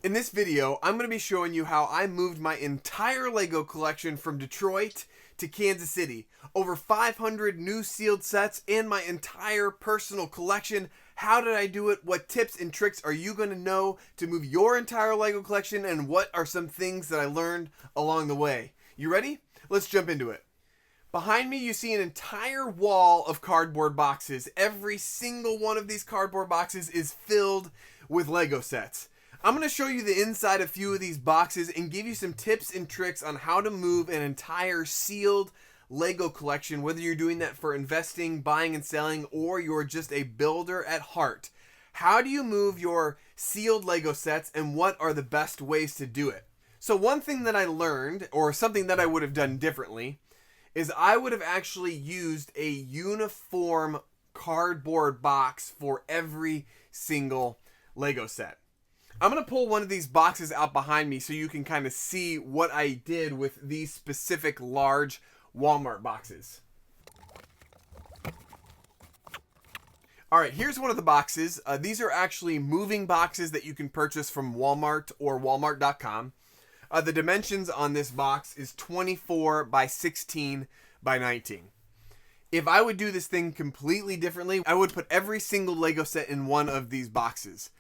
In this video, I'm going to be showing you how I moved my entire Lego collection from Detroit to Kansas City. Over 500 new sealed sets and my entire personal collection. How did I do it? What tips and tricks are you going to know to move your entire Lego collection? And what are some things that I learned along the way? You ready? Let's jump into it. Behind me, you see an entire wall of cardboard boxes. Every single one of these cardboard boxes is filled with Lego sets. I'm going to show you the inside of a few of these boxes and give you some tips and tricks on how to move an entire sealed Lego collection, whether you're doing that for investing, buying and selling, or you're just a builder at heart. How do you move your sealed Lego sets and what are the best ways to do it? So one thing that I learned, or something that I would have done differently, is I would have actually used a uniform cardboard box for every single Lego set. I'm going to pull one of these boxes out behind me so you can kind of see what I did with these specific large Walmart boxes. Alright, here's one of the boxes. These are actually moving boxes that you can purchase from Walmart or Walmart.com. The dimensions on this box is 24 by 16 by 19. If I would do this thing completely differently, I would put every single Lego set in one of these boxes.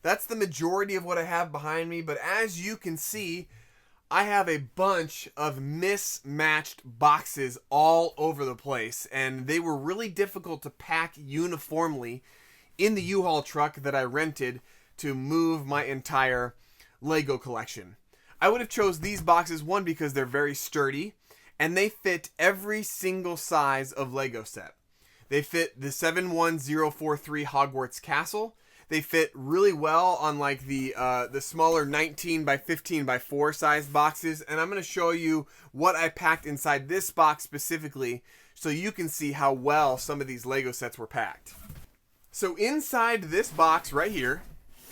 That's the majority of what I have behind me, but as you can see, I have a bunch of mismatched boxes all over the place, and they were really difficult to pack uniformly in the U-Haul truck that I rented to move my entire Lego collection. I would have chose these boxes, one, because they're very sturdy, and they fit every single size of Lego set. They fit the 71043 Hogwarts Castle. They fit really well on like the smaller 19 by 15 by 4 size boxes. And I'm going to show you what I packed inside this box specifically so you can see how well some of these Lego sets were packed. So inside this box right here,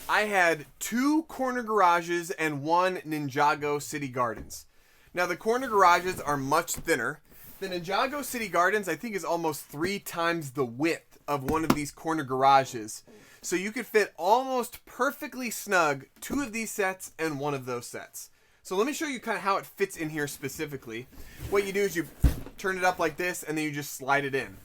I had 2 corner garages and 1 Ninjago City Gardens. Now the corner garages are much thinner. The Ninjago City Gardens I think is almost 3 times the width of one of these corner garages. So you could fit almost perfectly snug 2 of these sets and 1 of those sets. So let me show you kind of how it fits in here specifically. What you do is you turn it up like this and then you just slide it in.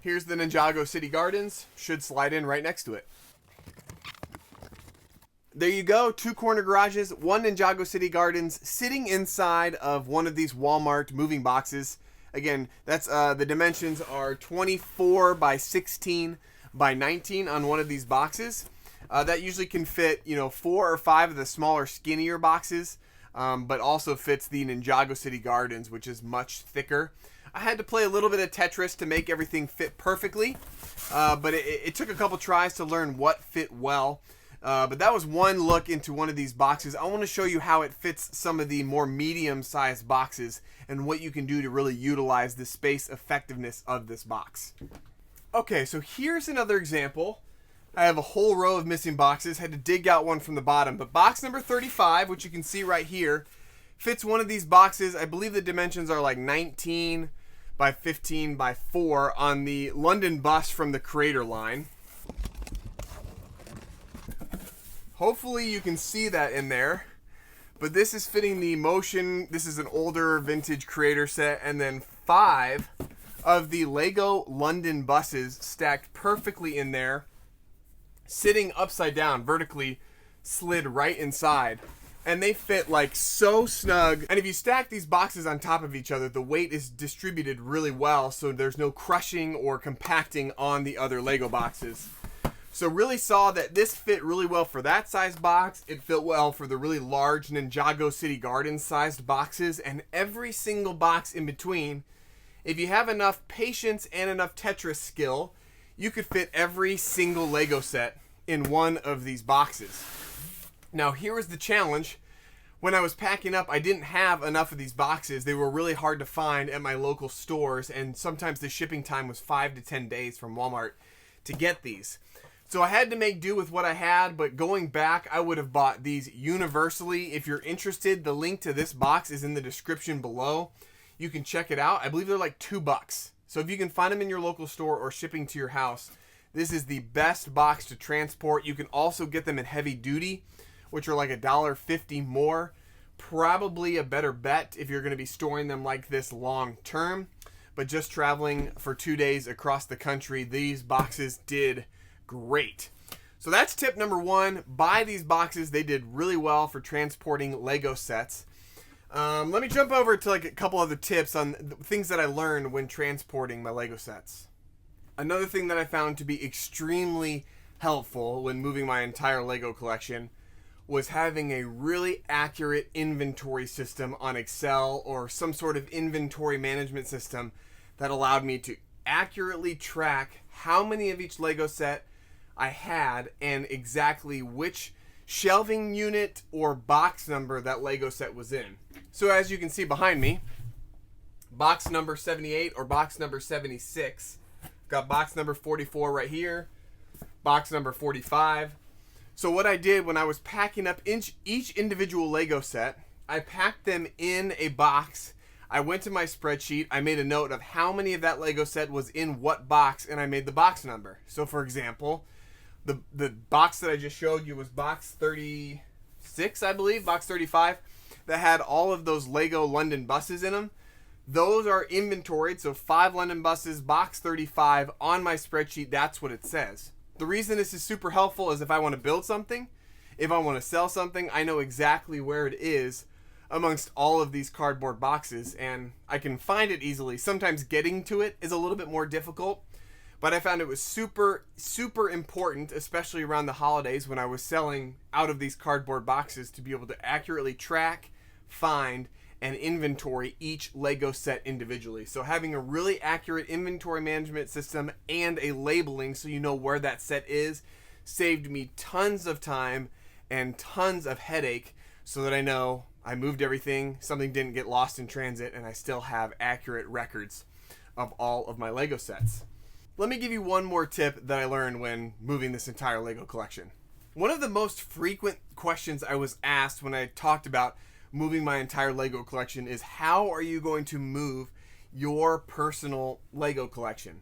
Here's the Ninjago City Gardens. Should slide in right next to it. There you go, 2 corner garages, 1 Ninjago City Gardens sitting inside of one of these Walmart moving boxes. Again, that's the dimensions are 24 by 16 by 19 on one of these boxes. That usually can fit, 4 or 5 of the smaller, skinnier boxes, but also fits the Ninjago City Gardens, which is much thicker. I had to play a little bit of Tetris to make everything fit perfectly, but it took a couple tries to learn what fit well. But that was one look into one of these boxes. I want to show you how it fits some of the more medium-sized boxes and what you can do to really utilize the space effectiveness of this box. Okay, so here's another example. I have a whole row of missing boxes. Had to dig out one from the bottom. But box number 35, which you can see right here, fits one of these boxes. I believe the dimensions are like 19 by 15 by 4 on the London bus from the Creator line. Hopefully you can see that in there, but this is fitting the Motion. This is an older vintage Creator set, and then 5 of the Lego London buses stacked perfectly in there, sitting upside down, vertically slid right inside, and they fit like so snug. And if you stack these boxes on top of each other, the weight is distributed really well, so there's no crushing or compacting on the other Lego boxes. So really saw that this fit really well for that size box. It fit well for the really large Ninjago City Gardens sized boxes, and every single box in between. If you have enough patience and enough Tetris skill, you could fit every single Lego set in one of these boxes. Now here was the challenge. When I was packing up, I didn't have enough of these boxes. They were really hard to find at my local stores, and sometimes the shipping time was 5 to 10 days from Walmart to get these. So I had to make do with what I had, but going back, I would have bought these universally. If you're interested, the link to this box is in the description below. You can check it out. I believe they're like $2. So if you can find them in your local store or shipping to your house, This is the best box to transport. You can also get them in heavy duty, which are like $1.50 more. Probably a better bet if you're going to be storing them like this long term. But just traveling for 2 days across the country, these boxes did great. So that's tip number 1. Buy these boxes. They did really well for transporting Lego sets. Let me jump over to like a couple other tips on things that I learned when transporting my Lego sets. Another thing that I found to be extremely helpful when moving my entire Lego collection was having a really accurate inventory system on Excel or some sort of inventory management system that allowed me to accurately track how many of each Lego set I had and exactly which shelving unit or box number that Lego set was in. So as you can see behind me, box number 78 or box number 76. Got box number 44 right here, box number 45. So what I did when I was packing up each individual Lego set, I packed them in a box. I went to my spreadsheet, I made a note of how many of that Lego set was in what box, and I made the box number. So for example, the box that I just showed you was box 36, I believe, box 35, that had all of those Lego London buses in them. Those are inventoried, so 5 London buses, box 35 on my spreadsheet. That's what it says. The reason this is super helpful is if I want to build something, if I want to sell something, I know exactly where it is amongst all of these cardboard boxes, and I can find it easily. Sometimes getting to it is a little bit more difficult, but I found it was super, super important, especially around the holidays when I was selling out of these cardboard boxes, to be able to accurately track, find, and inventory each Lego set individually. So having a really accurate inventory management system and a labeling so you know where that set is saved me tons of time and tons of headache, so that I know I moved everything, something didn't get lost in transit, and I still have accurate records of all of my Lego sets. Let me give you one more tip that I learned when moving this entire Lego collection. One of the most frequent questions I was asked when I talked about moving my entire Lego collection is, how are you going to move your personal Lego collection?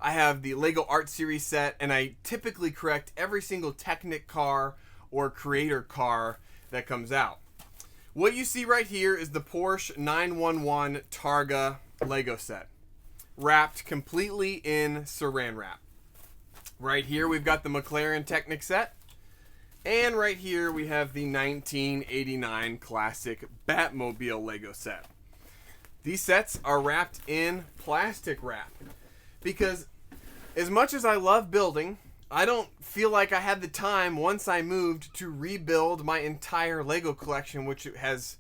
I have the Lego Art Series set, and I typically correct every single Technic car or Creator car that comes out. What you see right here is the Porsche 911 Targa Lego set, wrapped completely in saran wrap. Right here we've got the McLaren Technic set. And right here we have the 1989 classic Batmobile Lego set. These sets are wrapped in plastic wrap because as much as I love building, I don't feel like I had the time once I moved to rebuild my entire Lego collection, which has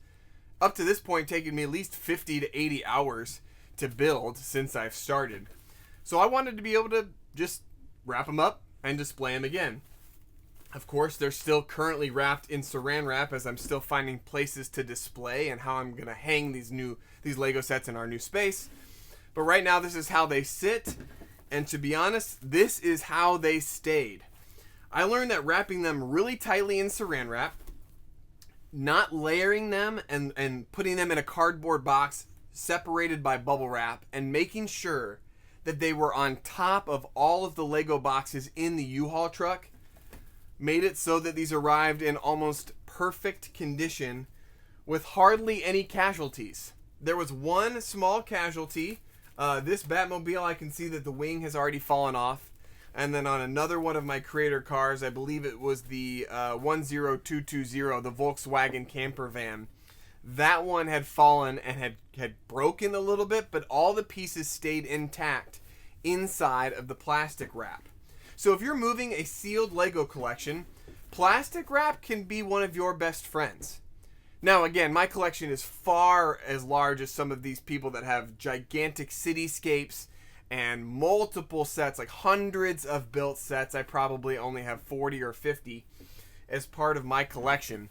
up to this point taken me at least 50 to 80 hours to build since I've started. So I wanted to be able to just wrap them up and display them again. Of course, they're still currently wrapped in saran wrap, as I'm still finding places to display and how I'm going to hang these Lego sets in our new space. But right now, this is how they sit. And to be honest, this is how they stayed. I learned that wrapping them really tightly in saran wrap, not layering them and putting them in a cardboard box separated by bubble wrap, and making sure that they were on top of all of the Lego boxes in the U-Haul truck, made it so that these arrived in almost perfect condition with hardly any casualties. There was one small casualty. This Batmobile, I can see that the wing has already fallen off. And then on another one of my Creator cars, I believe it was the 10220, the Volkswagen camper van. That one had fallen and had broken a little bit, but all the pieces stayed intact inside of the plastic wrap. So if you're moving a sealed Lego collection, plastic wrap can be one of your best friends. Now, again, my collection is far as large as some of these people that have gigantic cityscapes and multiple sets, like hundreds of built sets. I probably only have 40 or 50 as part of my collection.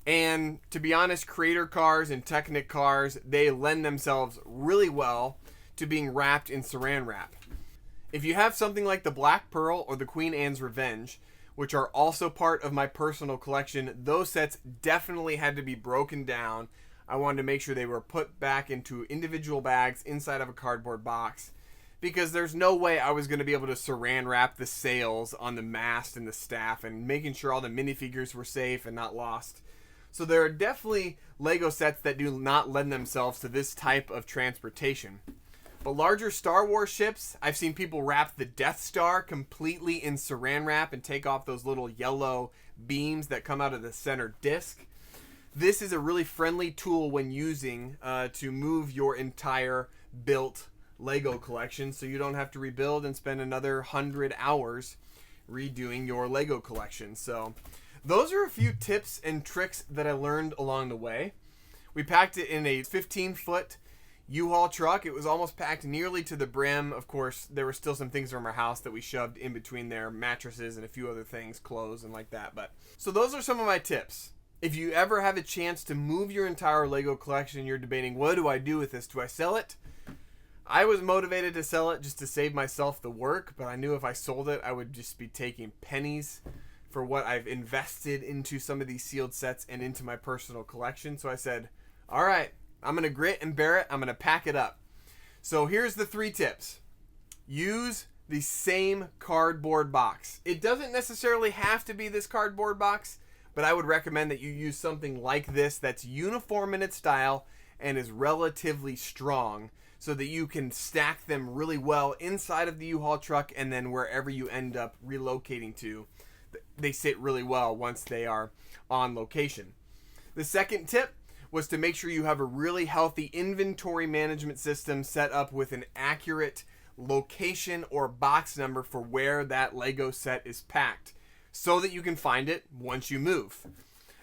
And to be honest, Creator cars and Technic cars, they lend themselves really well to being wrapped in saran wrap. If you have something like the Black Pearl or the Queen Anne's Revenge, which are also part of my personal collection, those sets definitely had to be broken down. I wanted to make sure they were put back into individual bags inside of a cardboard box, because there's no way I was going to be able to saran wrap the sails on the mast and the staff and making sure all the minifigures were safe and not lost. So there are definitely Lego sets that do not lend themselves to this type of transportation. But larger Star Wars ships, I've seen people wrap the Death Star completely in saran wrap and take off those little yellow beams that come out of the center disc. This is a really friendly tool when using to move your entire built Lego collection, so you don't have to rebuild and spend another 100 hours redoing your Lego collection. So those are a few tips and tricks that I learned along the way. We packed it in a 15-foot U-Haul truck. It was almost packed nearly to the brim. Of course, there were still some things from our house that we shoved in between there, mattresses and a few other things, clothes and like that. But so those are some of my tips. If you ever have a chance to move your entire Lego collection and you're debating, what do I do with this? Do I sell it? I was motivated to sell it just to save myself the work, but I knew if I sold it, I would just be taking pennies for what I've invested into some of these sealed sets and into my personal collection. So I said, all right, I'm going to grit and bear it. I'm going to pack it up. So here's the 3 tips. Use the same cardboard box. It doesn't necessarily have to be this cardboard box, but I would recommend that you use something like this that's uniform in its style and is relatively strong, so that you can stack them really well inside of the U-Haul truck, and then wherever you end up relocating to, they sit really well once they are on location. The second tip was to make sure you have a really healthy inventory management system set up with an accurate location or box number for where that Lego set is packed, so that you can find it once you move.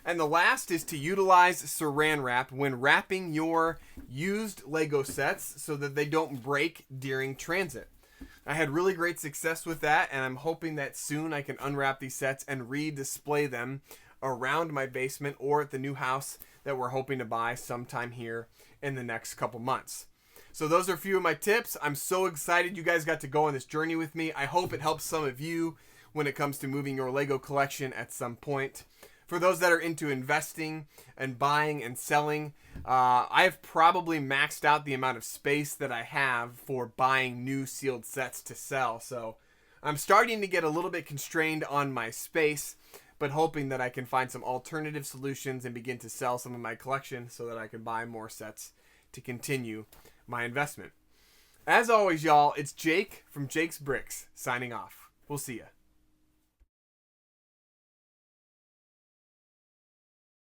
And the last is to utilize saran wrap when wrapping your used Lego sets so that they don't break during transit. I had really great success with that, and I'm hoping that soon I can unwrap these sets and re-display them around my basement or at the new house that we're hoping to buy sometime here in the next couple months. So those are a few of my tips. I'm so excited you guys got to go on this journey with me. I hope it helps some of you when it comes to moving your Lego collection at some point. For those that are into investing and buying and selling, I've probably maxed out the amount of space that I have for buying new sealed sets to sell. So I'm starting to get a little bit constrained on my space, but hoping that I can find some alternative solutions and begin to sell some of my collection so that I can buy more sets to continue my investment. As always, y'all, it's Jake from Jake's Bricks signing off. We'll see ya.